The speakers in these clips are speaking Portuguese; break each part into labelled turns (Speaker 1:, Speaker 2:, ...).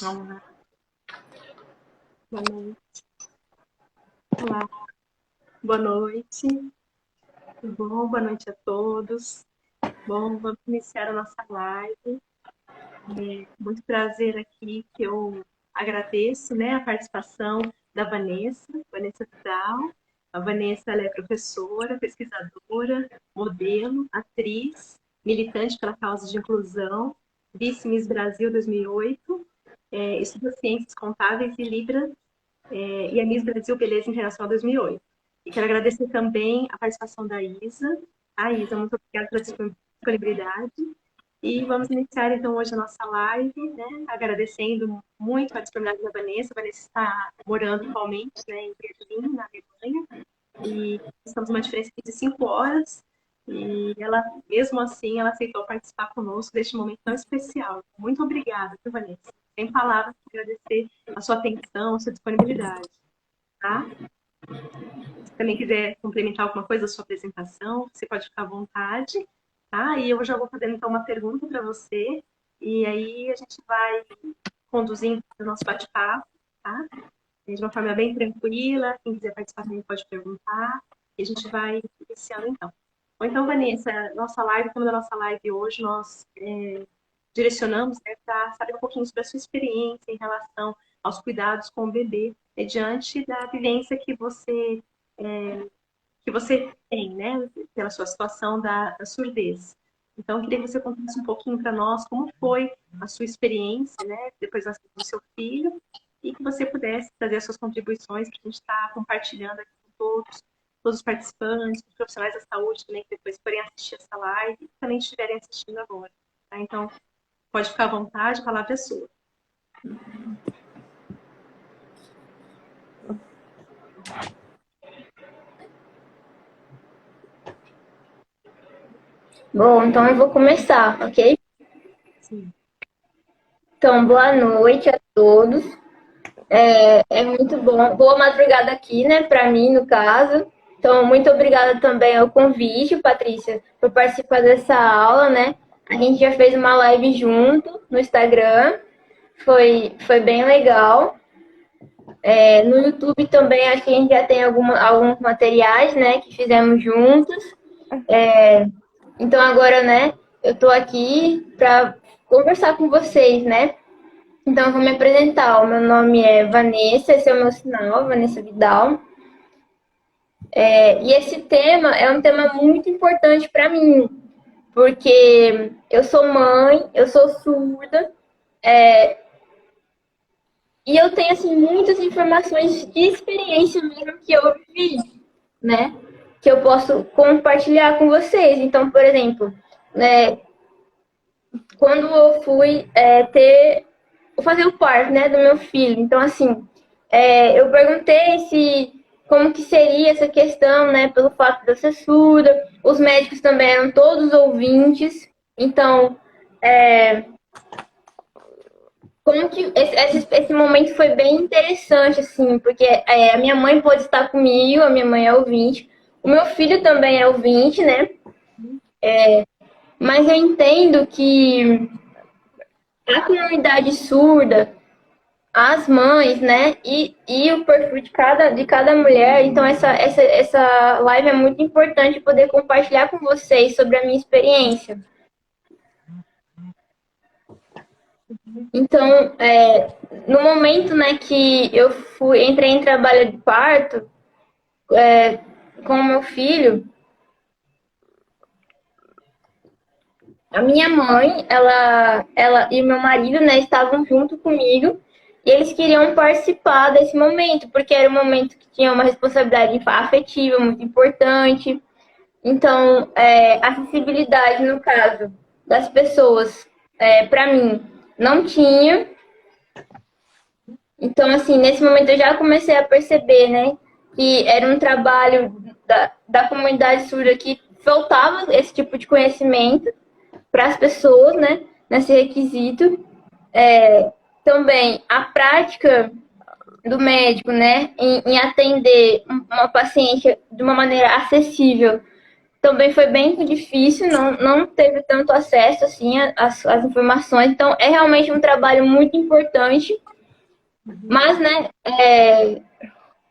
Speaker 1: Olá, boa noite. Olá, boa noite. Tudo bom? Boa noite a todos. Bom, vamos iniciar a nossa live. Muito prazer aqui, que eu agradeço, né, a participação da Vanessa Vidal. A Vanessa, ela é professora, pesquisadora, modelo, atriz, militante pela causa de inclusão, vice-miss Brasil 2008, estuda ciências contábeis e Libras e a Miss Brasil Beleza Internacional 2008. E quero agradecer também a participação da Isa. A Isa, muito obrigada pela disponibilidade. E vamos iniciar então hoje a nossa live, né? Agradecendo muito a disponibilidade da Vanessa. A Vanessa está morando atualmente, né, em Berlim, na Alemanha, e estamos uma diferença aqui de 5 horas. E ela, mesmo assim, ela aceitou participar conosco deste momento tão especial. Muito obrigada, viu, Vanessa? Sem palavras para agradecer a sua atenção, a sua disponibilidade. Tá? Se também quiser complementar alguma coisa da sua apresentação, você pode ficar à vontade. Tá? E eu já vou fazendo então uma pergunta para você, e aí a gente vai conduzindo o nosso bate-papo, tá? De uma forma bem tranquila. Quem quiser participar também pode perguntar, e a gente vai iniciando então. Ou então, Vanessa, nossa live, o tema da nossa live hoje, nós direcionamos, né, para saber um pouquinho sobre a sua experiência em relação aos cuidados com o bebê, mediante da vivência que você tem, né, pela sua situação da surdez. Então, eu queria que você contasse um pouquinho para nós como foi a sua experiência, né, depois do seu filho, e que você pudesse trazer as suas contribuições que a gente está compartilhando aqui com todos os participantes, os profissionais da saúde também, que depois forem assistir essa live e também estiverem assistindo agora. Tá? Então, pode ficar à vontade, a palavra é sua.
Speaker 2: Bom, então eu vou começar, ok?
Speaker 1: Sim.
Speaker 2: Então, boa noite a todos. É muito bom. Boa madrugada aqui, né, para mim, no caso. Então, muito obrigada também ao convite, Patrícia, por participar dessa aula, né? A gente já fez uma live junto no Instagram. Foi bem legal. No YouTube também, acho que a gente já tem alguns materiais, né, que fizemos juntos. Então, agora, né, eu tô aqui para conversar com vocês, né? Então, eu vou me apresentar. O meu nome é Vanessa, esse é o meu sinal, Vanessa Vidal. E esse tema é um tema muito importante para mim, porque eu sou mãe, eu sou surda, e eu tenho assim muitas informações de experiência mesmo que eu vivi, né? Que eu posso compartilhar com vocês. Então, por exemplo, né, quando eu fui fazer o parto, né, do meu filho. Então, assim, eu perguntei se como que seria essa questão, né, pelo fato de eu ser surda. Os médicos também eram todos ouvintes. Então, como que esse momento foi bem interessante, assim, porque a minha mãe pôde estar comigo, a minha mãe é ouvinte. O meu filho também é ouvinte, né? Mas eu entendo que a comunidade surda, as mães, né? E o perfil de cada mulher. Então, essa live é muito importante poder compartilhar com vocês sobre a minha experiência. Então, no momento, né, que eu entrei em trabalho de parto com o meu filho, a minha mãe, ela e o meu marido, né, estavam junto comigo e eles queriam participar desse momento, porque era um momento que tinha uma responsabilidade afetiva muito importante. Então, a acessibilidade, no caso das pessoas, para mim, não tinha. Então, assim, nesse momento eu já comecei a perceber, né, que era um trabalho da comunidade surda que faltava esse tipo de conhecimento para as pessoas, né, nesse requisito. Também a prática do médico, né, em atender uma paciente de uma maneira acessível também foi bem difícil, não teve tanto acesso assim às informações, então é realmente um trabalho muito importante, mas né,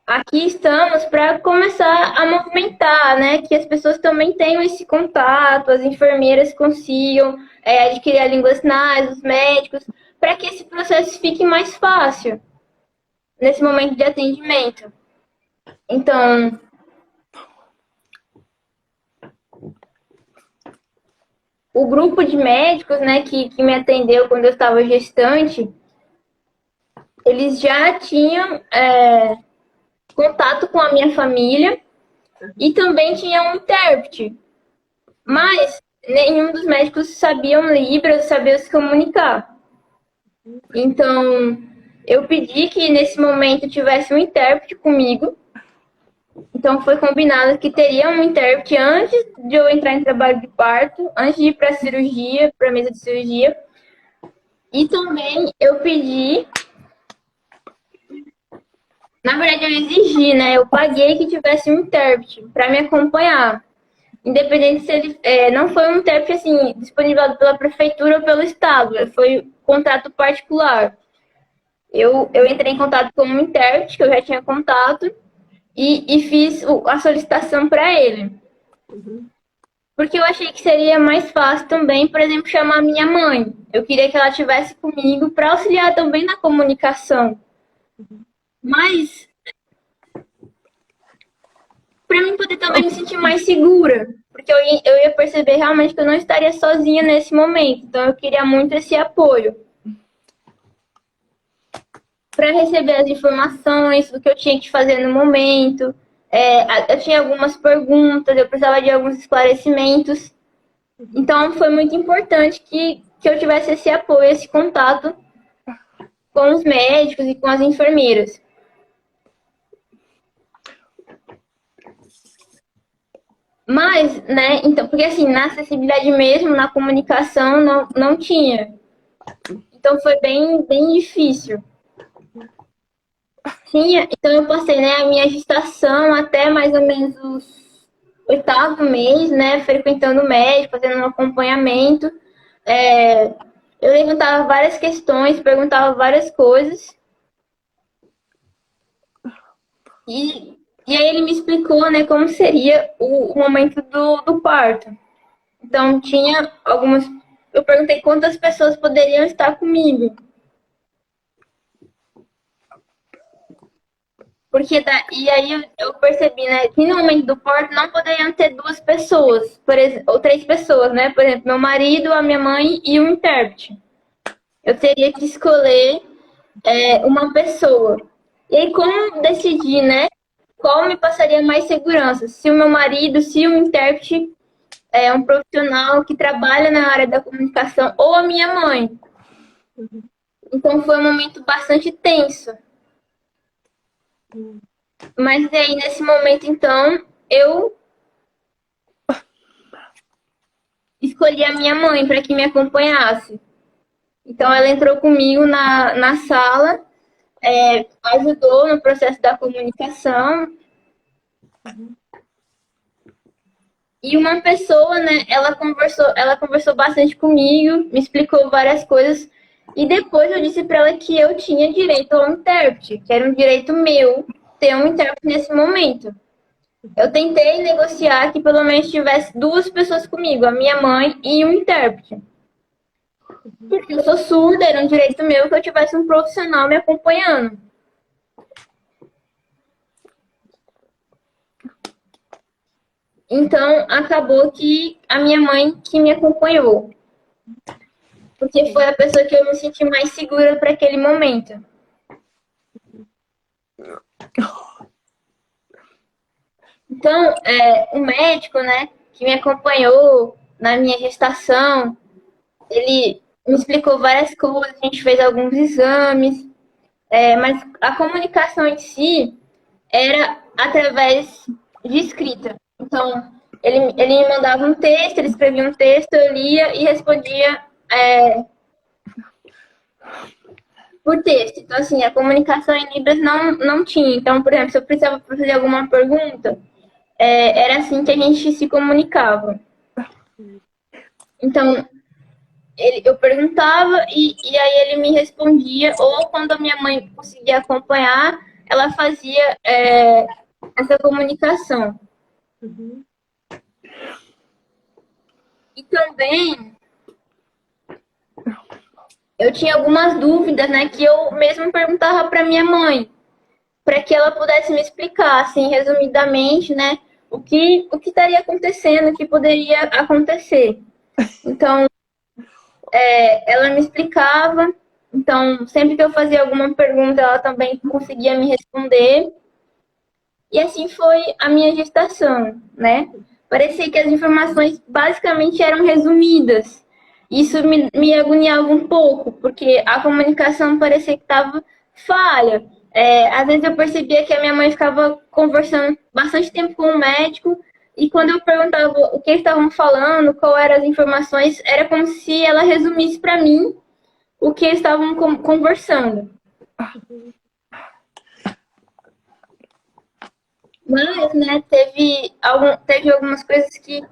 Speaker 2: aqui estamos para começar a movimentar, né, que as pessoas também tenham esse contato, as enfermeiras consigam adquirir a língua de sinais, os médicos, para que esse processo fique mais fácil nesse momento de atendimento. Então, o grupo de médicos, né, que me atendeu quando eu estava gestante, eles já tinham contato com a minha família e também tinha um intérprete. Mas nenhum dos médicos sabiam Libras, sabia se comunicar. Então, eu pedi que nesse momento tivesse um intérprete comigo. Então, foi combinado que teria um intérprete antes de eu entrar em trabalho de parto, antes de ir para a cirurgia, para a mesa de cirurgia. E também eu pedi, na verdade eu exigi, né? Eu paguei que tivesse um intérprete para me acompanhar. Independente se ele não foi um intérprete assim, disponibilizado pela prefeitura ou pelo estado, foi contrato particular. Eu entrei em contato com um intérprete, que eu já tinha contato, e fiz a solicitação para ele. Porque eu achei que seria mais fácil também, por exemplo, chamar minha mãe. Eu queria que ela estivesse comigo para auxiliar também na comunicação. Mas, para mim poder também me sentir mais segura. Porque eu ia perceber realmente que eu não estaria sozinha nesse momento. Então, eu queria muito esse apoio. Para receber as informações do que eu tinha que fazer no momento. Eu tinha algumas perguntas, eu precisava de alguns esclarecimentos. Então, foi muito importante que eu tivesse esse apoio, esse contato com os médicos e com as enfermeiras. Mas, né, então, porque assim, na acessibilidade mesmo, na comunicação, não tinha. Então, foi bem difícil. Tinha, então eu passei, né, a minha gestação até mais ou menos os 8º mês, né, frequentando o médico, fazendo um acompanhamento. Eu levantava várias questões, perguntava várias coisas. E aí ele me explicou, né, como seria o momento do parto. Então, tinha algumas... Eu perguntei quantas pessoas poderiam estar comigo. Porque e aí eu percebi, né, que no momento do parto não poderiam ter 2 pessoas, por exemplo, ou 3 pessoas, né? Por exemplo, meu marido, a minha mãe e um intérprete. Eu teria que escolher uma pessoa. E aí, como decidir, né? Qual me passaria mais segurança? Se o meu marido, se o intérprete é um profissional que trabalha na área da comunicação, ou a minha mãe. Então, foi um momento bastante tenso. Mas aí, nesse momento, então, eu escolhi a minha mãe para que me acompanhasse. Então, ela entrou comigo na sala, ajudou no processo da comunicação. E uma pessoa, né, ela conversou bastante comigo, me explicou várias coisas. E depois eu disse para ela que eu tinha direito a um intérprete, que era um direito meu ter um intérprete nesse momento. Eu tentei negociar que pelo menos tivesse 2 pessoas comigo, a minha mãe e um intérprete. Porque eu sou surda, era um direito meu que eu tivesse um profissional me acompanhando. Então, acabou que a minha mãe que me acompanhou. Porque foi a pessoa que eu me senti mais segura para aquele momento. Então, o médico, né, que me acompanhou na minha gestação, ele me explicou várias coisas, a gente fez alguns exames, mas a comunicação em si era através de escrita. Então, ele me mandava um texto, ele escrevia um texto, eu lia e respondia por texto. Então, assim, a comunicação em Libras não tinha. Então, por exemplo, se eu precisava fazer alguma pergunta, era assim que a gente se comunicava. Então, eu perguntava e aí ele me respondia, ou quando a minha mãe conseguia acompanhar, ela fazia essa comunicação.
Speaker 1: Uhum.
Speaker 2: E também eu tinha algumas dúvidas, né, que eu mesmo perguntava para minha mãe, para que ela pudesse me explicar, assim, resumidamente, né, o que estaria acontecendo, o que poderia acontecer. Então, ela me explicava. Então, sempre que eu fazia alguma pergunta, ela também conseguia me responder. E assim foi a minha gestação, né? Parecia que as informações basicamente eram resumidas. Isso me agoniava um pouco, porque a comunicação parecia que estava falha. Às vezes eu percebia que a minha mãe ficava conversando bastante tempo com o médico, e quando eu perguntava o que eles estavam falando, qual eram as informações, era como se ela resumisse para mim o que eles estavam conversando. Mas, né, teve algumas coisas que.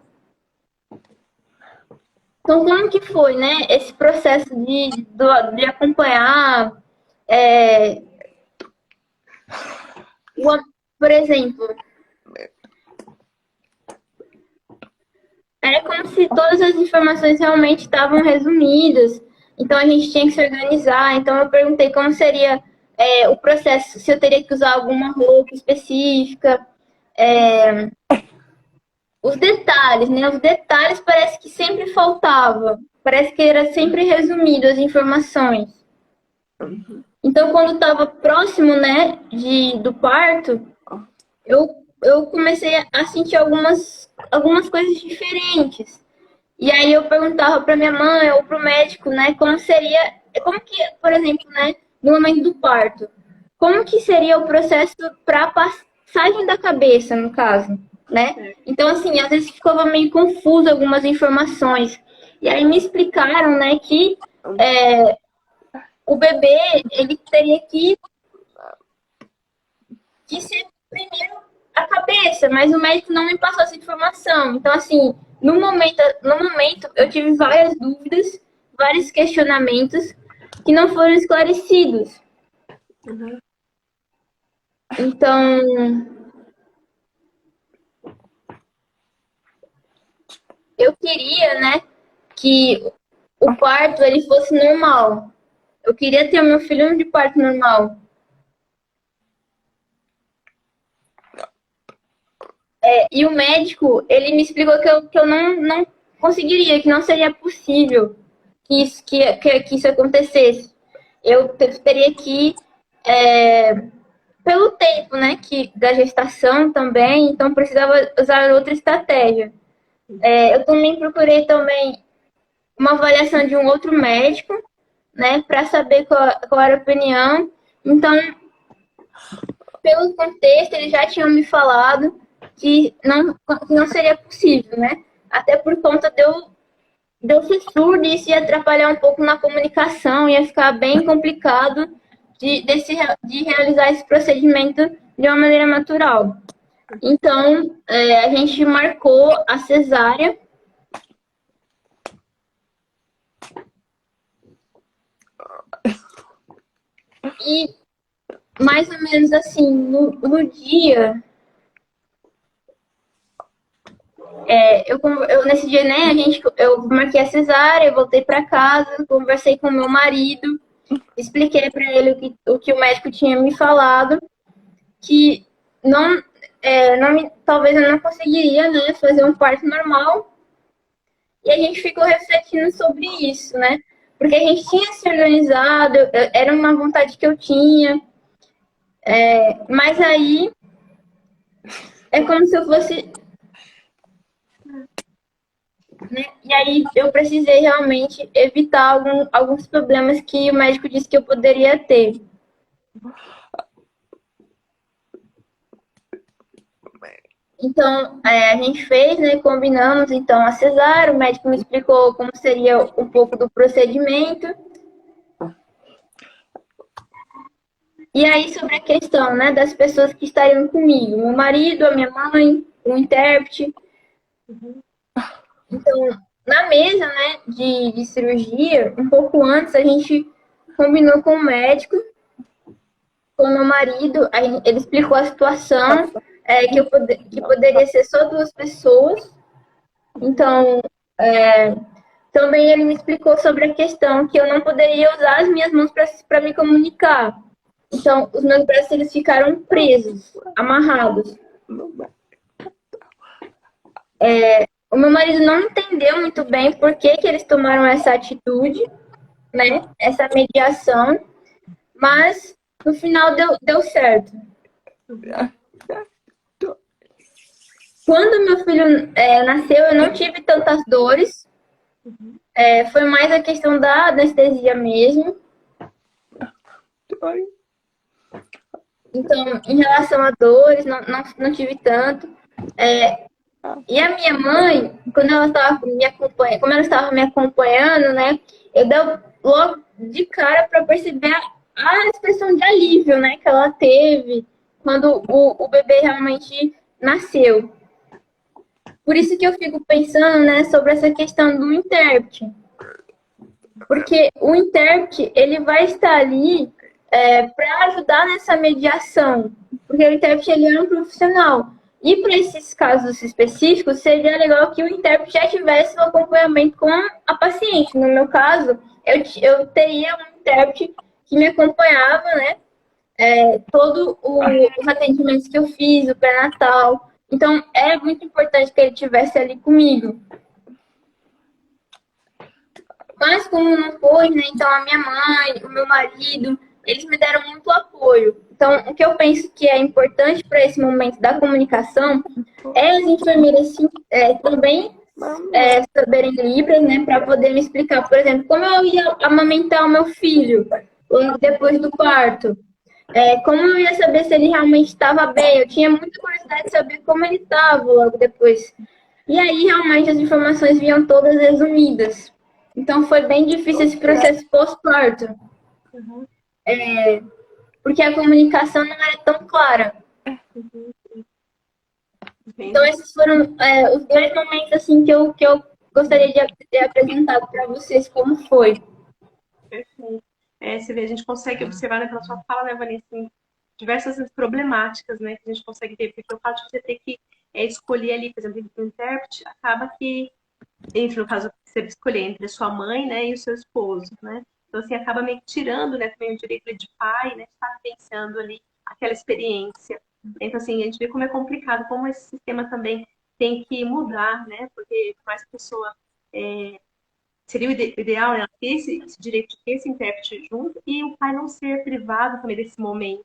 Speaker 2: Então, como que foi, né, esse processo de acompanhar, é, por exemplo, era como se todas as informações realmente estavam resumidas, então a gente tinha que se organizar. Então, eu perguntei como seria o processo, se eu teria que usar alguma roupa específica, é, os detalhes, né? Os detalhes parece que sempre faltava. Parece que era sempre resumido as informações. Então, quando estava próximo, né, do parto, eu comecei a sentir algumas coisas diferentes. E aí eu perguntava para minha mãe ou para o médico, né, como que, por exemplo, né, no momento do parto, como que seria o processo para passagem da cabeça, no caso, né? Então, assim, às vezes ficava meio confuso algumas informações. E aí me explicaram, né, que o bebê, ele teria que ser primeiro a cabeça, mas o médico não me passou essa informação. Então, assim, no momento eu tive várias dúvidas, vários questionamentos que não foram esclarecidos.
Speaker 1: Uhum.
Speaker 2: Então, eu queria, né, que o parto ele fosse normal. Eu queria ter o meu filho de parto normal. E o médico, ele me explicou que eu não conseguiria, que não seria possível que isso acontecesse. Eu teria que, pelo tempo, né, da gestação também, então precisava usar outra estratégia. Eu também procurei também uma avaliação de um outro médico, né, para saber qual era a opinião. Então, pelo contexto, eles já tinham me falado que não seria possível, né? Até por conta de eu ser surdo, isso ia atrapalhar um pouco na comunicação, ia ficar bem complicado de realizar esse procedimento de uma maneira natural. Então, a gente marcou a cesárea. E mais ou menos assim, no dia, nesse dia, né, eu marquei a cesárea, eu voltei para casa, conversei com meu marido, expliquei para ele o que o médico tinha me falado, que não, talvez eu não conseguiria, né, fazer um parto normal. E a gente ficou refletindo sobre isso, né? Porque a gente tinha se organizado, era uma vontade que eu tinha, mas aí é como se eu fosse. Né? E aí eu precisei realmente evitar alguns problemas que o médico disse que eu poderia ter. Então, a gente fez, né, combinamos então a cesárea, o médico me explicou como seria um pouco do procedimento. E aí sobre a questão, né, das pessoas que estariam comigo, meu marido, a minha mãe, o intérprete. Então, na mesa, né, de cirurgia, um pouco antes, a gente combinou com o médico, com o meu marido, ele explicou a situação, que poderia ser só 2 pessoas. Então, também ele me explicou sobre a questão que eu não poderia usar as minhas mãos para me comunicar. Então, os meus braços eles ficaram presos, amarrados. O meu marido não entendeu muito bem por que eles tomaram essa atitude, né? Essa mediação, mas no final deu certo. Quando meu filho nasceu, eu não tive tantas dores. Foi mais a questão da anestesia mesmo. Então, em relação a dores, não tive tanto. E a minha mãe, quando ela estava me acompanhando, como ela estava me acompanhando, né, eu dei logo de cara para perceber a expressão de alívio, né, que ela teve quando o bebê realmente nasceu. Por isso que eu fico pensando, né, sobre essa questão do intérprete. Porque o intérprete, ele vai estar ali para ajudar nessa mediação. Porque o intérprete, ele é um profissional. E para esses casos específicos, seria legal que o intérprete já tivesse o acompanhamento com a paciente. No meu caso, eu teria um intérprete que me acompanhava, né? Todos os atendimentos que eu fiz, o pré-natal. Então, é muito importante que ele estivesse ali comigo. Mas como não foi, né? Então a minha mãe, o meu marido, eles me deram muito apoio. Então, o que eu penso que é importante para esse momento da comunicação é as enfermeiras também saberem Libras, né? Para poder me explicar, por exemplo, como eu ia amamentar o meu filho logo depois do parto. Como eu ia saber se ele realmente estava bem. Eu tinha muita curiosidade de saber como ele estava logo depois. E aí, realmente, as informações vinham todas resumidas. Então, foi bem difícil esse processo pós-parto. Porque a comunicação não era tão clara. Então, esses foram os 2 momentos assim, que eu gostaria de ter apresentado para vocês como foi.
Speaker 1: Perfeito. Você vê, a gente consegue observar, né, pela sua fala, né, Vanessa, assim, diversas problemáticas, né, que a gente consegue ver, porque o fato de você ter que escolher ali, por exemplo, o intérprete, acaba que, entre, no caso, você escolher entre a sua mãe, né, e o seu esposo, né, então, assim, acaba meio que tirando, né, também o direito de pai, né, de estar pensando ali aquela experiência. Então, assim, a gente vê como é complicado, como esse sistema também tem que mudar, né, porque por mais que a pessoa seria o ideal, né, ter esse direito de ter esse intérprete junto e o pai não ser privado também desse momento,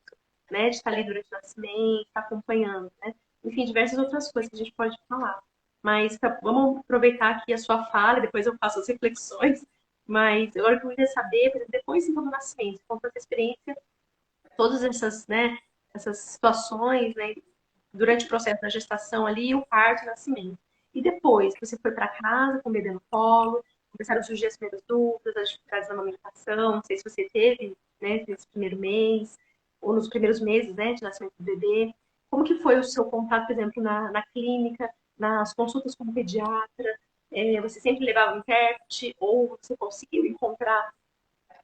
Speaker 1: né, de estar ali durante o nascimento, estar acompanhando, né? Enfim, diversas outras coisas que a gente pode falar. Mas vamos aproveitar aqui a sua fala, depois eu faço as reflexões. Mas agora que eu queria saber, por exemplo, depois então, do nascimento, conta essa experiência, todas essas, né, essas situações, né, durante o processo da gestação ali, o parto e o nascimento. E depois, você foi para casa com o bebê no colo, começaram a surgir as primeiras dúvidas, as dificuldades da amamentação, não sei se você teve, né, nesse primeiro mês, ou nos primeiros meses, né, de nascimento do bebê. Como que foi o seu contato, por exemplo, na clínica, nas consultas com o pediatra? Você sempre levava um intérprete, ou você conseguiu encontrar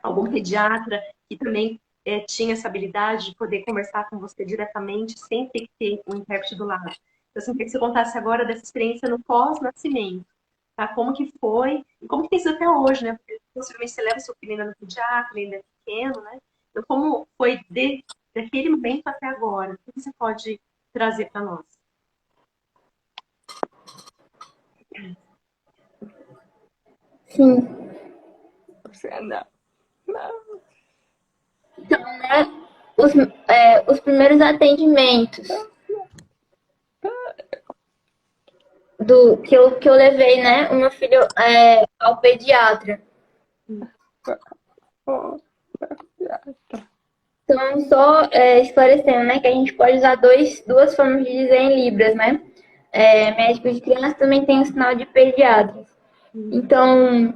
Speaker 1: algum pediatra que também tinha essa habilidade de poder conversar com você diretamente, sem ter que ter um intérprete do lado? Então, assim, queria que você contasse agora dessa experiência no pós-nascimento, tá? Como que foi e como que tem sido até hoje, né? Porque possivelmente você leva seu filho ainda no pediatra, ele ainda é pequeno, né? Então, como foi daquele momento até agora? O que você pode trazer para nós?
Speaker 2: Sim. Então, né, os primeiros atendimentos que eu levei, né, o meu filho ao pediatra. Então, só esclarecendo, né, que a gente pode usar duas formas de dizer em Libras, né? Médico de criança também tem o sinal de pediatra. Então,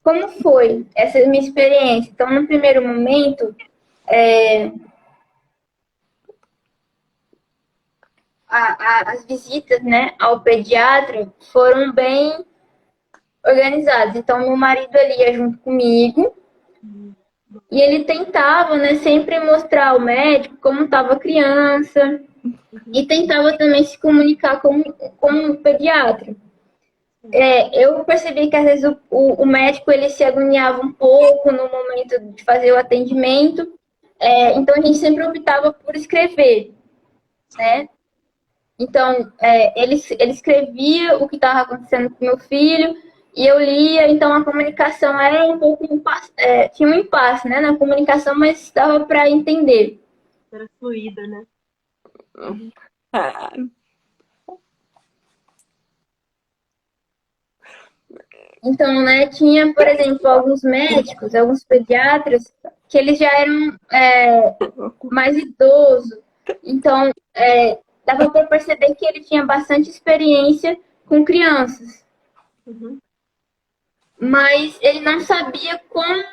Speaker 2: como foi essa minha experiência? Então, no primeiro momento, as visitas, né, ao pediatra foram bem organizadas. Então, meu marido ali ia junto comigo e ele tentava, né, sempre mostrar ao médico como estava a criança e tentava também se comunicar com o pediatra. Eu percebi que às vezes o médico ele se agoniava um pouco no momento de fazer o atendimento, então a gente sempre optava por escrever, né? Então, ele escrevia o que estava acontecendo com meu filho e eu lia, então a comunicação era um pouco tinha um impasse, né, na comunicação, mas dava para entender.
Speaker 1: Era fluida, né?
Speaker 3: Ah,
Speaker 2: Então, né, tinha, por exemplo, alguns médicos, alguns pediatras, que eles já eram mais idosos. Então, dava para perceber que ele tinha bastante experiência com crianças.
Speaker 1: Uhum.
Speaker 2: Mas ele não sabia como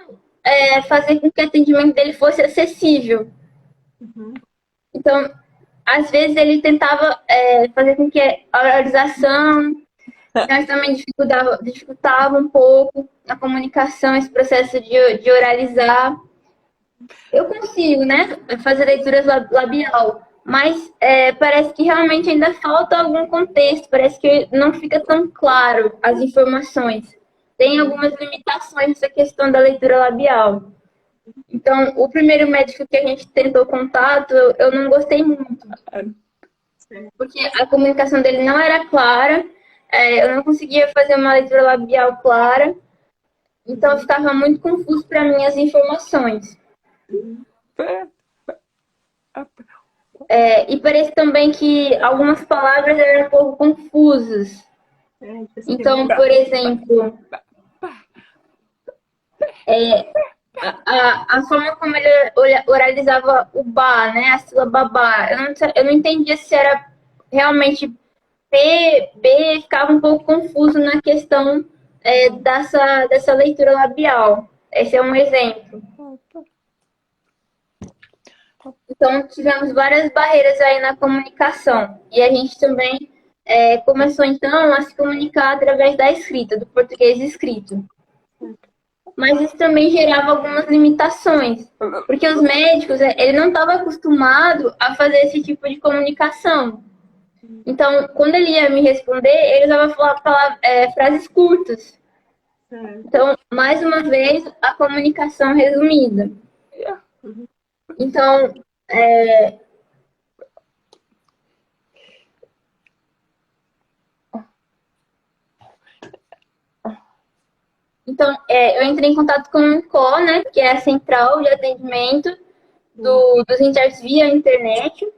Speaker 2: fazer com que o atendimento dele fosse acessível.
Speaker 1: Uhum.
Speaker 2: Então, às vezes ele tentava fazer com que a oralização, nós também dificultava um pouco a comunicação, esse processo de oralizar. Eu consigo, né, fazer leituras labial, mas parece que realmente ainda falta algum contexto, parece que não fica tão claro as informações. Tem algumas limitações nessa questão da leitura labial. Então, o primeiro médico que a gente tentou contato, eu não gostei muito, porque a comunicação dele não era clara, eu não conseguia fazer uma leitura labial clara, então ficava muito confuso para mim as informações. E parece também que algumas palavras eram um pouco confusas. Então, por exemplo, a forma como ele oralizava o ba, né, a sílaba ba, eu não entendia se era realmente P, B, ficava um pouco confuso na questão dessa leitura labial. Esse é um exemplo. Então, tivemos várias barreiras aí na comunicação. E a gente também começou, então, a se comunicar através da escrita, do português escrito. Mas isso também gerava algumas limitações, porque os médicos, ele não estava acostumado a fazer esse tipo de comunicação. Então, quando ele ia me responder, ele usava frases curtas. Então, mais uma vez, a comunicação resumida. Então, eu entrei em contato com o INCO, né, que é a central de atendimento dos intérpretes via internet.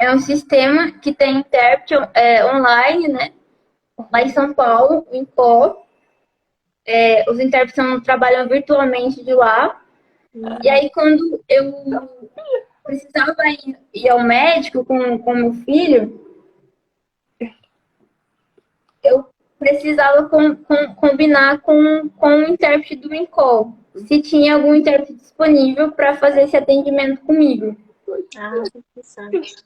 Speaker 2: É um sistema que tem intérprete online, né, lá em São Paulo, o INCO. Os intérpretes trabalham virtualmente de lá. E aí, quando eu precisava ir ao médico com meu filho, eu precisava combinar com o intérprete do INCOL, se tinha algum intérprete disponível para fazer esse atendimento comigo.
Speaker 1: Ah, interessante.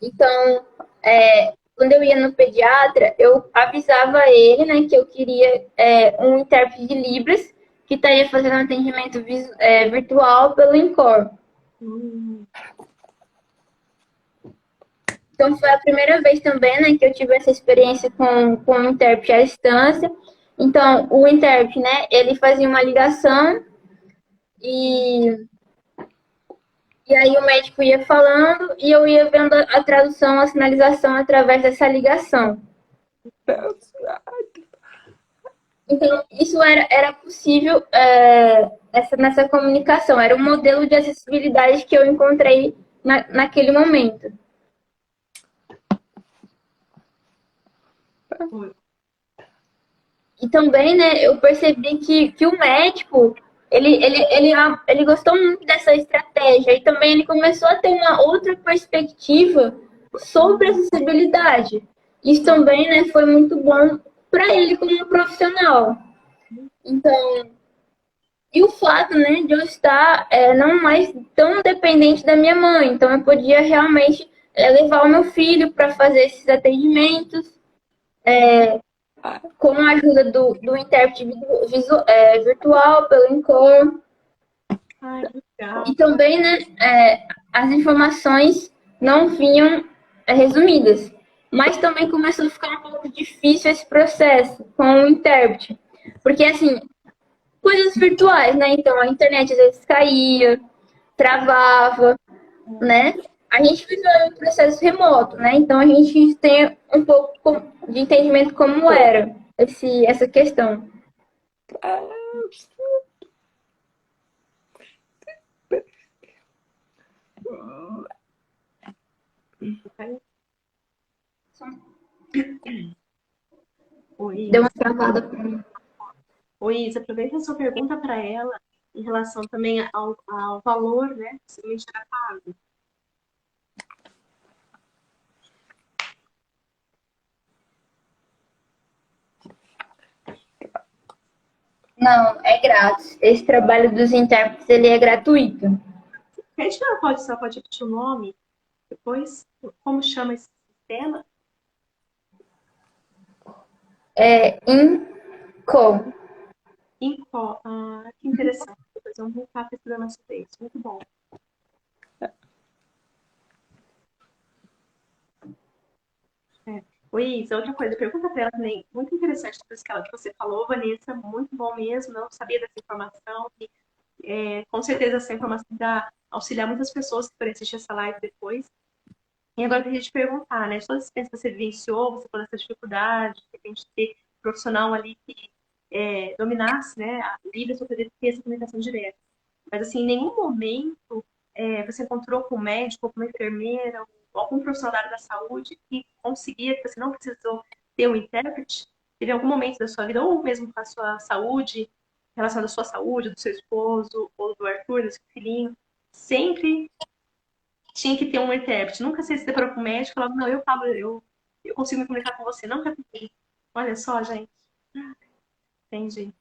Speaker 2: Então, quando eu ia no pediatra, eu avisava ele, né, que eu queria um intérprete de Libras que estaria fazendo um atendimento virtual pelo INCOR. Então, foi a primeira vez também, né, que eu tive essa experiência com o intérprete à distância. Então, o intérprete, né, ele fazia uma ligação e aí o médico ia falando e eu ia vendo a tradução, a sinalização através dessa ligação. Então, isso era possível nessa comunicação. Era um modelo de acessibilidade que eu encontrei naquele momento. E também, né, eu percebi que o médico, ele gostou muito dessa estratégia e também ele começou a ter uma outra perspectiva sobre a acessibilidade. Isso também, né, foi muito bom para ele como profissional. Então, e o fato, né, de eu estar não mais tão dependente da minha mãe. Então, eu podia realmente levar o meu filho para fazer esses atendimentos, com a ajuda do intérprete virtual pelo Incom.
Speaker 1: Ai, que legal.
Speaker 2: E também, né, as informações não vinham resumidas. Mas também começou a ficar um pouco difícil esse processo com o intérprete. Porque, assim, coisas virtuais, né? Então, a internet às vezes caía, travava, né? A gente viveu um processo remoto, né? Então, a gente tem um pouco de entendimento como era essa questão.
Speaker 1: Oi,
Speaker 2: Deu uma travada para mim.
Speaker 1: oi, Isa, aproveita a sua pergunta para ela em relação também ao valor, né? Que semente era pago.
Speaker 2: Não, é grátis. Esse trabalho dos intérpretes, ele é gratuito.
Speaker 1: A gente não pode só pode repetir o nome depois? Como chama esse sistema?
Speaker 2: Incom.
Speaker 1: Info. Ah, que interessante. Depois vamos voltar pesquisando sobre isso. Muito bom. Oi, Isa, outra coisa, pergunta para ela também. Muito interessante tudo isso que você falou, Vanessa. Muito bom mesmo. Não sabia dessa informação. Com certeza essa informação vai auxiliar muitas pessoas que forem assistir essa live depois. E agora eu queria te perguntar, né? De todas as experiências que você vivenciou, você falou dessa dificuldade, de repente ter um profissional ali que dominasse, né, a Libras para poder ter essa comunicação direta. Mas, assim, em nenhum momento você encontrou com um médico, ou com uma enfermeira, ou algum profissional da área da saúde que conseguia, que você não precisou ter um intérprete? Teve algum momento da sua vida, ou mesmo com a sua saúde, relacionado à sua saúde, do seu esposo, ou do Arthur, do seu filhinho, sempre tinha que ter um intérprete. Nunca se deparou com o médico e falava, não, eu falo, eu consigo me comunicar com você. Nunca tentei. Olha só, gente. Entendi.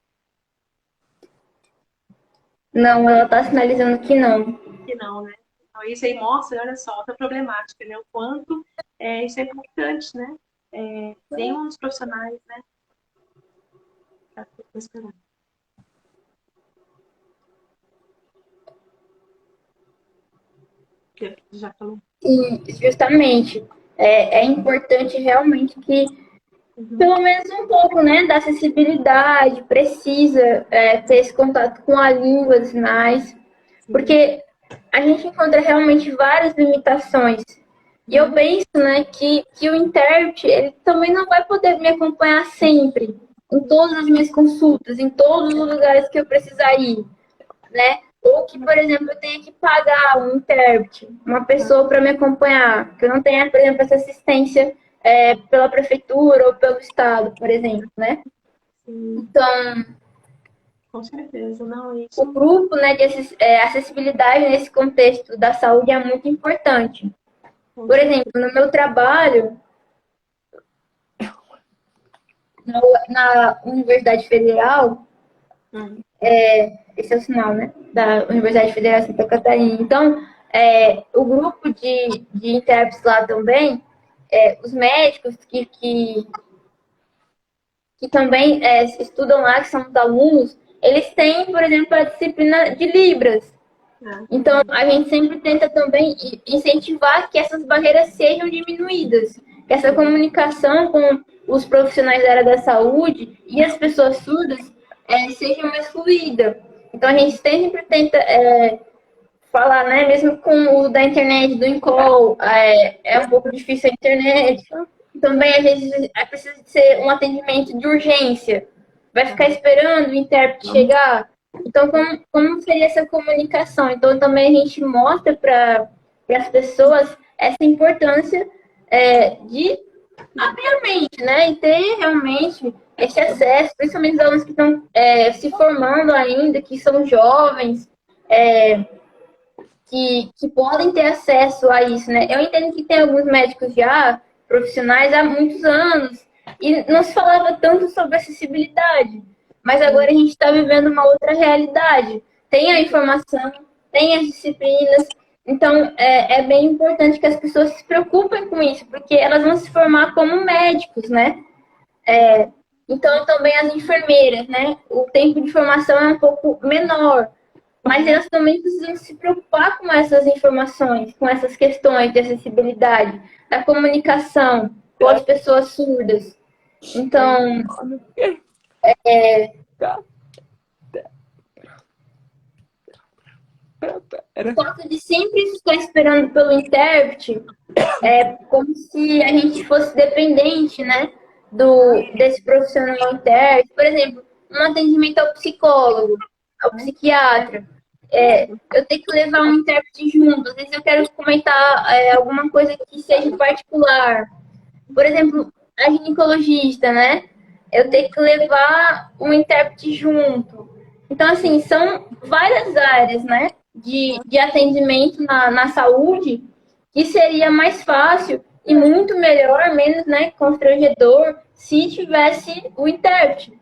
Speaker 2: Não, ela está sinalizando que não.
Speaker 1: Que não, né? Então, isso aí mostra, olha só, outra problemática, né? O quanto isso é importante, né? Nenhum dos profissionais, né? Tá esperando. Já falou.
Speaker 2: E justamente é importante realmente que pelo menos um pouco, né, da acessibilidade, precisa ter esse contato com a língua dos sinais, porque a gente encontra realmente várias limitações. E eu penso, né, que o intérprete, ele também não vai poder me acompanhar sempre, em todas as minhas consultas, em todos os lugares que eu precisar ir, né? Ou que, por exemplo, eu tenha que pagar um intérprete, uma pessoa para me acompanhar, que eu não tenha, por exemplo, essa assistência pela prefeitura ou pelo estado, por exemplo, né? Então,
Speaker 1: Com certeza, não, isso.
Speaker 2: o grupo, né, de acessibilidade nesse contexto da saúde é muito importante. Por exemplo, no meu trabalho, na Universidade Federal, esse é o sinal, né, da Universidade Federal de Santa Catarina. Então, o grupo de intérpretes lá também, os médicos que também estudam lá, que são os alunos, eles têm, por exemplo, a disciplina de Libras. Então, a gente sempre tenta também incentivar que essas barreiras sejam diminuídas, que essa comunicação com os profissionais da área da saúde e as pessoas surdas seja mais fluida. Então, a gente sempre tenta falar, né, mesmo com o da internet, do Incol, é um pouco difícil a internet. Também, às vezes, precisa ser um atendimento de urgência. Vai ficar esperando o intérprete chegar. Então, como seria essa comunicação? Então, também a gente mostra para as pessoas essa importância de abrir a mente, né? E ter realmente esse acesso, principalmente os alunos que estão se formando ainda, que são jovens, que podem ter acesso a isso, né? Eu entendo que tem alguns médicos já profissionais há muitos anos e não se falava tanto sobre acessibilidade, mas agora a gente está vivendo uma outra realidade. Tem a informação, tem as disciplinas, Então, é bem importante que as pessoas se preocupem com isso, porque elas vão se formar como médicos, né? Então, também as enfermeiras, né? O tempo de formação é um pouco menor, mas elas também precisam se preocupar com essas informações, com essas questões de acessibilidade, da comunicação com as pessoas surdas. Então, o fato de sempre ficar esperando pelo intérprete é como se a gente fosse dependente, né, desse profissional intérprete. Por exemplo, um atendimento ao psicólogo, ao psiquiatra. Eu tenho que levar um intérprete junto. Às vezes eu quero comentar alguma coisa que seja particular. Por exemplo, a ginecologista, né? Eu tenho que levar um intérprete junto. Então, assim, são várias áreas, né? De atendimento na saúde que seria mais fácil e muito melhor, menos, né, constrangedor, se tivesse o intérprete.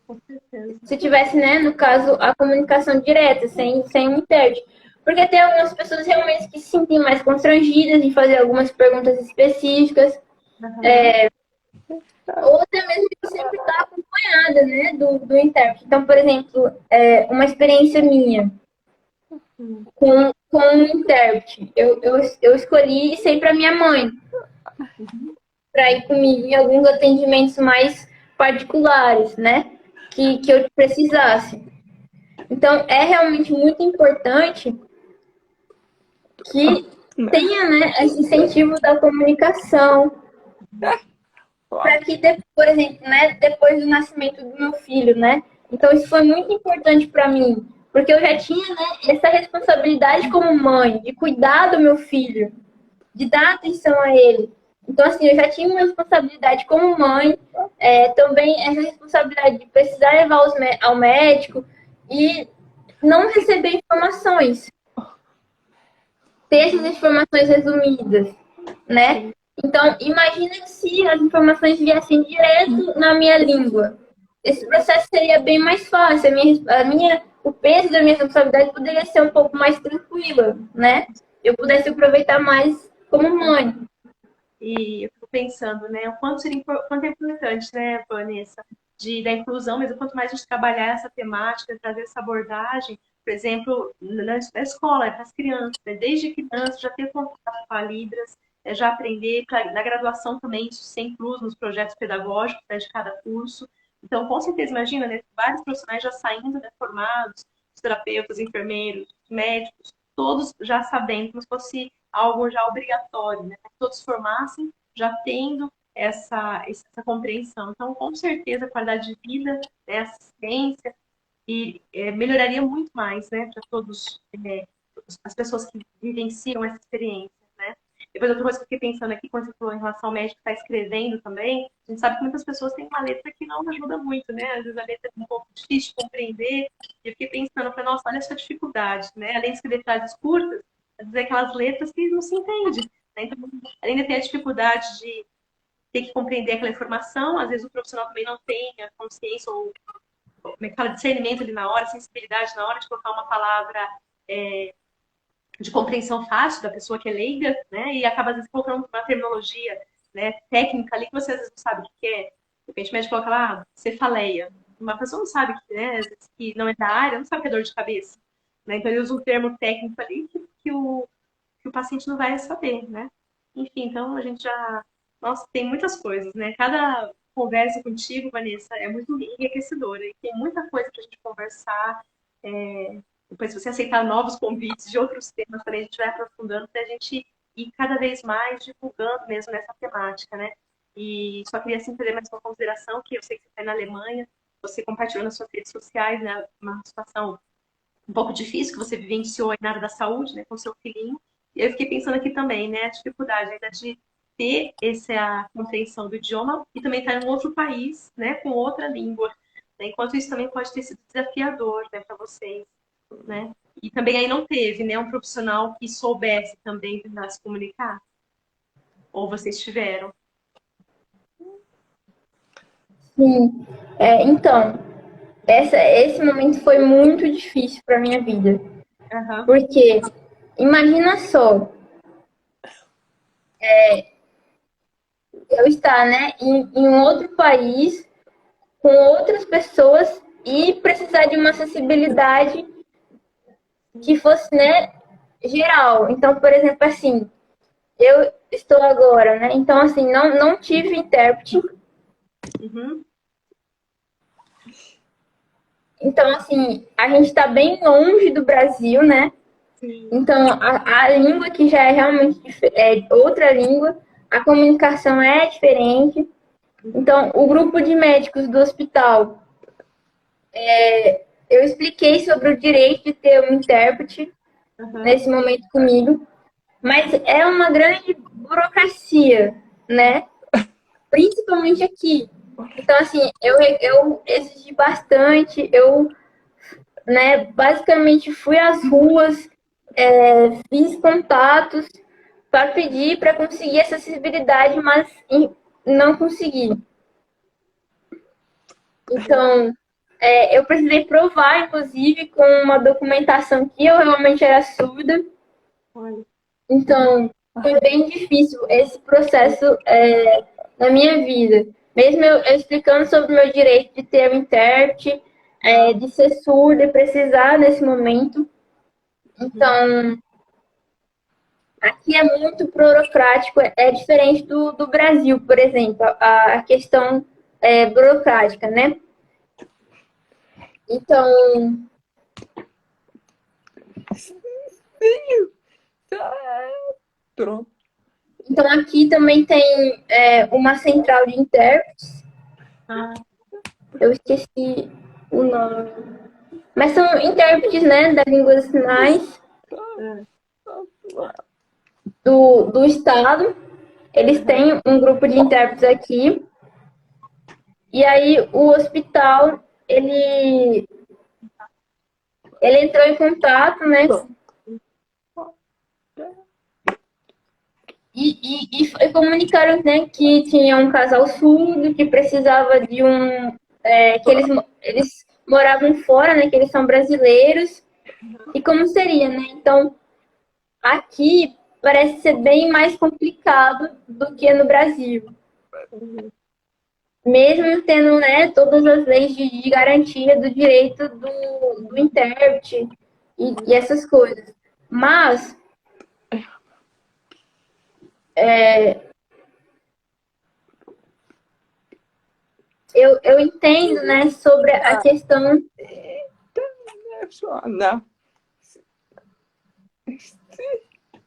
Speaker 1: Com certeza.
Speaker 2: Se tivesse, né, no caso, a comunicação direta, sem o intérprete. Porque tem algumas pessoas realmente que se sentem mais constrangidas em fazer algumas perguntas específicas. Ou até mesmo que sempre está acompanhada, né, do intérprete. Então, por exemplo, uma experiência minha com um intérprete. Eu escolhi sempre a minha mãe para ir comigo em alguns atendimentos mais particulares, né, que eu precisasse. Então, é realmente muito importante que tenha, né, esse incentivo da comunicação, para que, por exemplo, né, depois do nascimento do meu filho, né? Então isso foi muito importante para mim, porque eu já tinha, né, essa responsabilidade como mãe de cuidar do meu filho, de dar atenção a ele. Então assim, eu já tinha uma responsabilidade como mãe, também essa responsabilidade de precisar levar ao médico e não receber informações, ter essas informações resumidas, né? Então, imagina se as informações viessem direto na minha língua. Esse processo seria bem mais fácil. O peso da minha responsabilidade poderia ser um pouco mais tranquila, né? Eu pudesse aproveitar mais como mãe.
Speaker 1: E eu fico pensando, né, o quanto é importante, né, Vanessa, da inclusão, mas o quanto mais a gente trabalhar essa temática, trazer essa abordagem, por exemplo, na escola, para as crianças, né, desde criança já ter contato com a Libras, já aprender, na graduação também isso ser incluso nos projetos pedagógicos, né, de cada curso. Então, com certeza, imagina, né, vários profissionais já saindo, né, formados, os terapeutas, enfermeiros, médicos, todos já sabendo, como se fosse algo já obrigatório, né? Que todos formassem já tendo essa compreensão. Então, com certeza, a qualidade de vida, né, assistência, melhoraria muito mais, né, para todos, as pessoas que vivenciam essa experiência, né? Depois, outra coisa que eu fiquei pensando aqui, quando você falou em relação ao médico que está escrevendo também, a gente sabe que muitas pessoas têm uma letra que não ajuda muito, né? Às vezes a letra é um pouco difícil de compreender, e eu fiquei pensando, falei, nossa, olha essa dificuldade, né? Além de escrever frases curtas, dizer aquelas letras que não se entende, né? Então, além de ter a dificuldade de ter que compreender aquela informação, às vezes o profissional também não tem a consciência ou como é que fala, discernimento ali na hora, sensibilidade na hora de colocar uma palavra de compreensão fácil da pessoa que é leiga, né? E acaba às vezes colocando uma terminologia, né, técnica ali que você às vezes não sabe o que é. De repente o médico coloca lá, cefaleia. Uma pessoa não sabe que, né, às vezes, que não é da área, não sabe o que é dor de cabeça. Né? Então ele usa um termo técnico ali que o paciente não vai saber, né? Enfim, então a gente já. Nossa, tem muitas coisas, né? Cada conversa contigo, Vanessa, é muito enriquecedora e tem muita coisa para a gente conversar. Depois, se você aceitar novos convites de outros temas, também a gente vai aprofundando para a gente ir cada vez mais divulgando mesmo nessa temática, né? E só queria assim, fazer mais uma consideração, que eu sei que você está na Alemanha, você compartilhou nas suas redes sociais, né, uma situação um pouco difícil que você vivenciou aí na área da saúde, né, com seu filhinho. E eu fiquei pensando aqui também, né, a dificuldade ainda de ter essa compreensão do idioma e também estar em um outro país, né, com outra língua. Né? Enquanto isso também pode ter sido desafiador, né, para vocês, né? E também aí não teve, né, um profissional que soubesse também tentar se comunicar. Ou vocês tiveram?
Speaker 2: Sim. Então, esse momento foi muito difícil para minha vida.
Speaker 1: Aham.
Speaker 2: Porque imagina só, eu estar, né, em um outro país, com outras pessoas e precisar de uma acessibilidade que fosse, né, geral. Então, por exemplo, assim, eu estou agora, né? Então, assim, não tive intérprete.
Speaker 1: Uhum.
Speaker 2: Então, assim, a gente está bem longe do Brasil, né?
Speaker 1: Sim.
Speaker 2: Então, a língua que já é realmente outra língua, a comunicação é diferente. Então, o grupo de médicos do hospital, eu expliquei sobre o direito de ter um intérprete
Speaker 1: Uhum.
Speaker 2: nesse momento comigo, mas é uma grande burocracia, né? Principalmente aqui. Então, assim, eu exigi bastante, eu, né, basicamente fui às ruas, fiz contatos para pedir para conseguir essa acessibilidade, mas não consegui. Então, eu precisei provar, inclusive, com uma documentação que eu realmente era surda.
Speaker 1: Olha.
Speaker 2: Então, foi bem difícil esse processo na minha vida. Mesmo eu explicando sobre o meu direito de ter um intérprete, de ser surda e precisar nesse momento. Então, aqui é muito burocrático, é diferente do Brasil, por exemplo, a questão burocrática, né? Então,
Speaker 3: Pronto.
Speaker 2: então aqui também tem uma central de intérpretes.
Speaker 1: Ah,
Speaker 2: Eu esqueci o nome. Mas são intérpretes, né, da língua dos sinais
Speaker 1: é.
Speaker 2: do estado. Eles têm um grupo de intérpretes aqui. E aí o hospital, ele entrou em contato, né? E foi comunicaram, né, que tinha um casal surdo que precisava de que eles moravam fora, né? Que eles são brasileiros. E como seria, né? Então, aqui parece ser bem mais complicado do que no Brasil. Mesmo tendo, né, todas as leis de garantia do direito do intérprete e essas coisas. Mas eu entendo, né, sobre a questão.
Speaker 3: Não.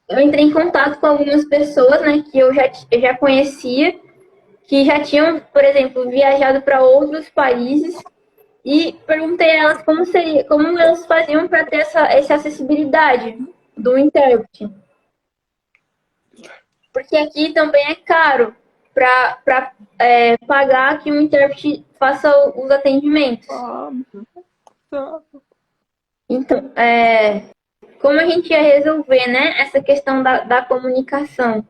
Speaker 2: Eu entrei em contato com algumas pessoas, né, que eu já conhecia, que já tinham, por exemplo, viajado para outros países e perguntei a elas como elas faziam para ter essa acessibilidade do intérprete. Porque aqui também é caro para pagar que um intérprete faça os atendimentos. Então, como a gente ia resolver, né, essa questão da comunicação?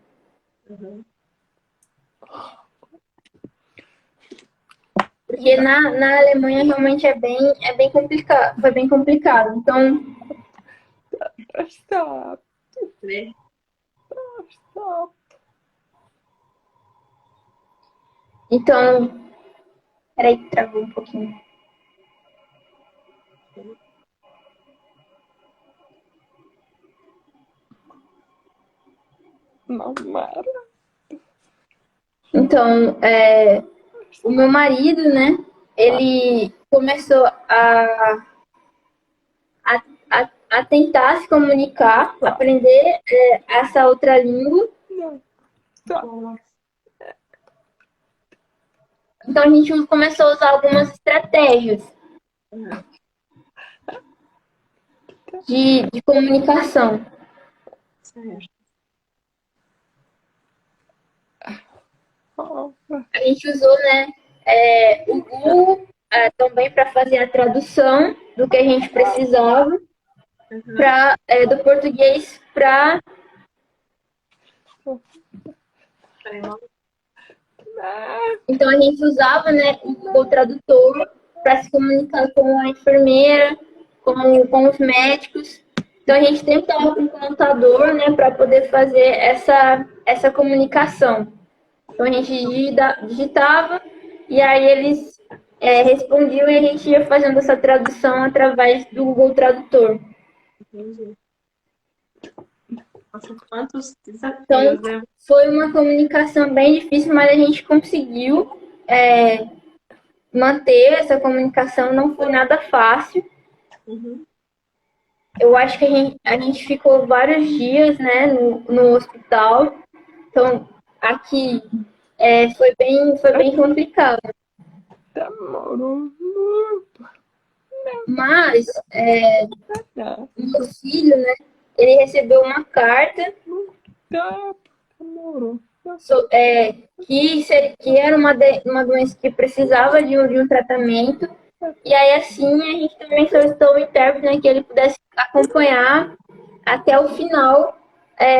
Speaker 2: Porque na Alemanha realmente é bem complicado, foi bem complicado. Então,
Speaker 3: Stop.
Speaker 1: Né?
Speaker 3: Stop.
Speaker 2: então, peraí que travou um pouquinho.
Speaker 3: Mamara.
Speaker 2: Então, o meu marido, né, ele começou a tentar se comunicar, aprender essa outra língua.
Speaker 1: Nossa.
Speaker 2: Então, a gente começou a usar algumas estratégias de comunicação.
Speaker 1: Certo.
Speaker 2: A gente usou, né, o Google também para fazer a tradução do que a gente precisava do português para. Então a gente usava, né, o Google Tradutor para se comunicar com a enfermeira, com os médicos. Então a gente sempre estava com um computador, né, para poder fazer essa comunicação. Então a gente digitava e aí eles respondiam e a gente ia fazendo essa tradução através do Google Tradutor.
Speaker 1: Entendi. Nossa, quantos desafios,
Speaker 2: Então
Speaker 1: né?
Speaker 2: foi uma comunicação bem difícil, mas a gente conseguiu manter essa comunicação, não foi nada fácil.
Speaker 1: Uhum.
Speaker 2: Eu acho que a gente ficou vários dias, né, no hospital. Então, aqui foi bem complicado.
Speaker 3: Demorou muito.
Speaker 2: Mas
Speaker 3: Né?
Speaker 2: meu filho, né, ele recebeu uma carta
Speaker 3: Tempo. Demorou.
Speaker 2: que era uma doença que precisava de um tratamento. E aí, assim, a gente também solicitou o intérprete, né, que ele pudesse acompanhar até o final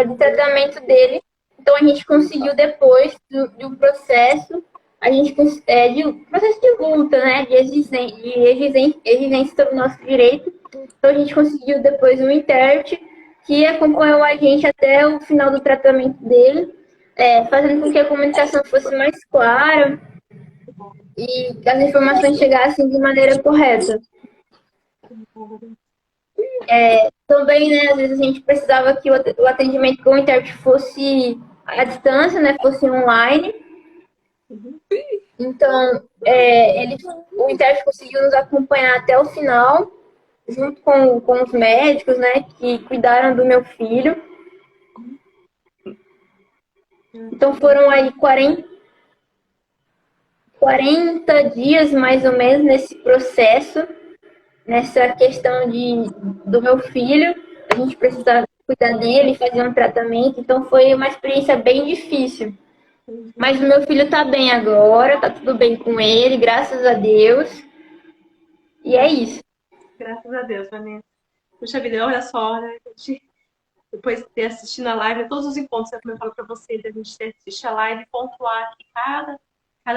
Speaker 2: do tratamento dele. Então, a gente conseguiu, depois de um processo, de um processo de luta, né, de exigência sobre o nosso direito. Então, a gente conseguiu depois um intérprete que acompanhou a gente até o final do tratamento dele, fazendo com que a comunicação fosse mais clara e as informações chegassem de maneira correta. Também, né, às vezes a gente precisava que o atendimento com o intérprete fosse à distância, né, fosse online. Então, o intérprete conseguiu nos acompanhar até o final, junto com os médicos, né, que cuidaram do meu filho. Então, foram aí 40 dias, mais ou menos, nesse processo, nessa questão do meu filho. A gente precisava cuidar dele, fazer um tratamento. Então, foi uma experiência bem difícil. Mas o meu filho tá bem agora, tá tudo bem com ele, graças a Deus. E é isso.
Speaker 1: Graças a Deus, Vanessa. Puxa vida, olha só, né? A gente, depois de ter assistido a live, todos os encontros, eu também falo para você, de a gente ter assistido a live e pontuar aqui cada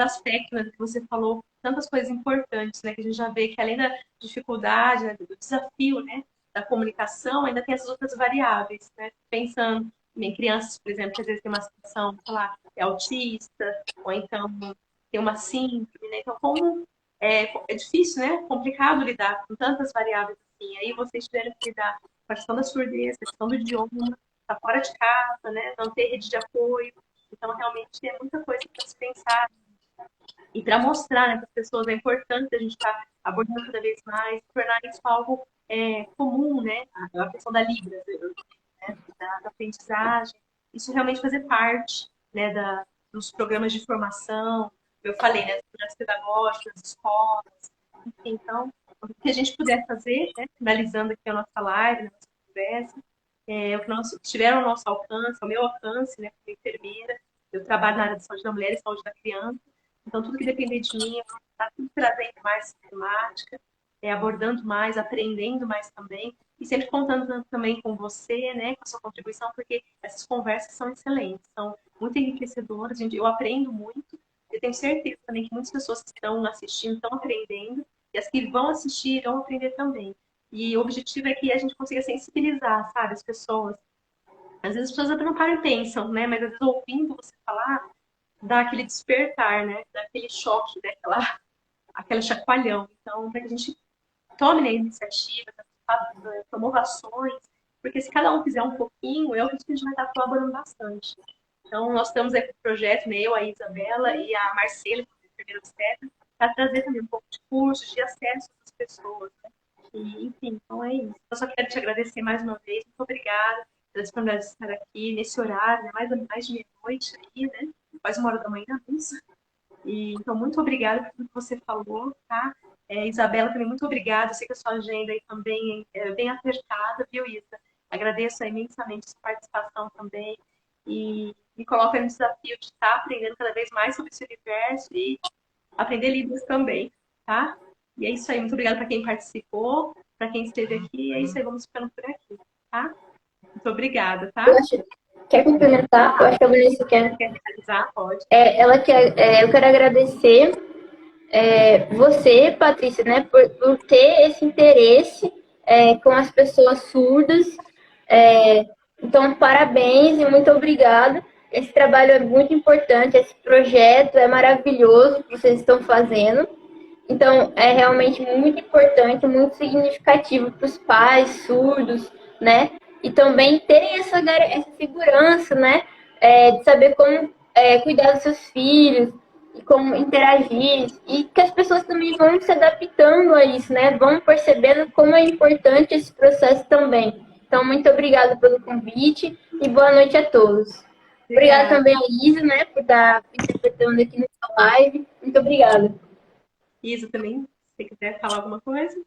Speaker 1: aspecto, né, que você falou, tantas coisas importantes, né, que a gente já vê que além da dificuldade, né, do desafio, né, da comunicação, ainda tem essas outras variáveis, né, pensando em crianças, por exemplo, que às vezes tem uma situação, sei lá, é autista, ou então tem uma síndrome, né, então como é difícil, né, complicado lidar com tantas variáveis assim, aí vocês tiveram que lidar com a questão da surdez, a questão do idioma, tá fora de casa, né, não ter rede de apoio, então realmente é muita coisa para se pensar e para mostrar, né, para as pessoas a importância a gente estar abordando cada vez mais, tornar isso algo comum, né? A questão da Libras, né, da aprendizagem, isso realmente fazer parte, né, dos programas de formação, eu falei, né, dos projetos pedagógicos, das escolas, enfim, então, o que a gente puder fazer, né, finalizando aqui a nossa live, a nossa conversa, o que nós tiveram ao nosso alcance, ao meu alcance, né, como enfermeira, eu trabalho na área de saúde da mulher e saúde da criança, então tudo que depender de mim, eu vou estar tudo trazendo mais temática, abordando mais, aprendendo mais também, e sempre contando também com você, né, com a sua contribuição, porque essas conversas são excelentes, são muito enriquecedoras, eu aprendo muito, eu tenho certeza também que muitas pessoas que estão assistindo estão aprendendo, e as que vão assistir vão aprender também. E o objetivo é que a gente consiga sensibilizar, sabe, as pessoas. Às vezes as pessoas até não param e pensam, né, mas às vezes ouvindo você falar, dá aquele despertar, né, dá aquele choque, né, aquela chacoalhão. Então, para que a gente tome a iniciativa, promova ações, porque se cada um fizer um pouquinho, eu acredito que a gente vai estar colaborando bastante. Então, nós estamos aí com o projeto, né, eu, a Isabela e a Marcela, que é a enfermeira obstetra, para trazer também um pouco de cursos, de acesso às pessoas, né? E, enfim, então é isso. Eu só quero te agradecer mais uma vez, muito obrigada pela disponibilidade de estar aqui nesse horário, né, mais de meia-noite aí, né, quase 1 hora da manhã, isso. E, então, muito obrigada por tudo que você falou, tá? Isabela, também muito obrigada. Eu sei que a sua agenda aí também é bem apertada, viu, Isa? Agradeço imensamente a sua participação também e me coloca no desafio de estar aprendendo cada vez mais sobre esse universo e aprender Libras também, tá? E é isso aí. Muito obrigada para quem participou, para quem esteve aqui. É isso aí, vamos ficando por aqui, tá? Muito obrigada, tá?
Speaker 2: Quer complementar? Eu acho que a Vanessa quer.
Speaker 1: Quer finalizar? Pode.
Speaker 2: Eu quero agradecer você, Patrícia, né, por ter esse interesse com as pessoas surdas. Então, parabéns e muito obrigada. Esse trabalho é muito importante, esse projeto é maravilhoso que vocês estão fazendo. Então, é realmente muito importante, muito significativo para os pais surdos, né? E também terem essa segurança, né? De saber como cuidar dos seus filhos e como interagir. E que as pessoas também vão se adaptando a isso, né? Vão percebendo como é importante esse processo também. Então, muito obrigada pelo convite e boa noite a todos. Obrigada
Speaker 1: Obrigada.
Speaker 2: também a Isa, né, por estar interpretando aqui nessa live. Muito obrigada.
Speaker 1: Isa também, se você quiser falar alguma coisa.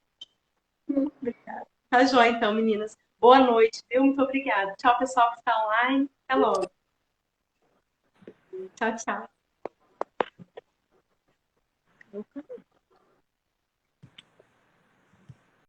Speaker 1: Obrigada. Tá joia, então, meninas. Boa noite, viu? Muito obrigada. Tchau, pessoal que está online. Até logo. Tchau, tchau.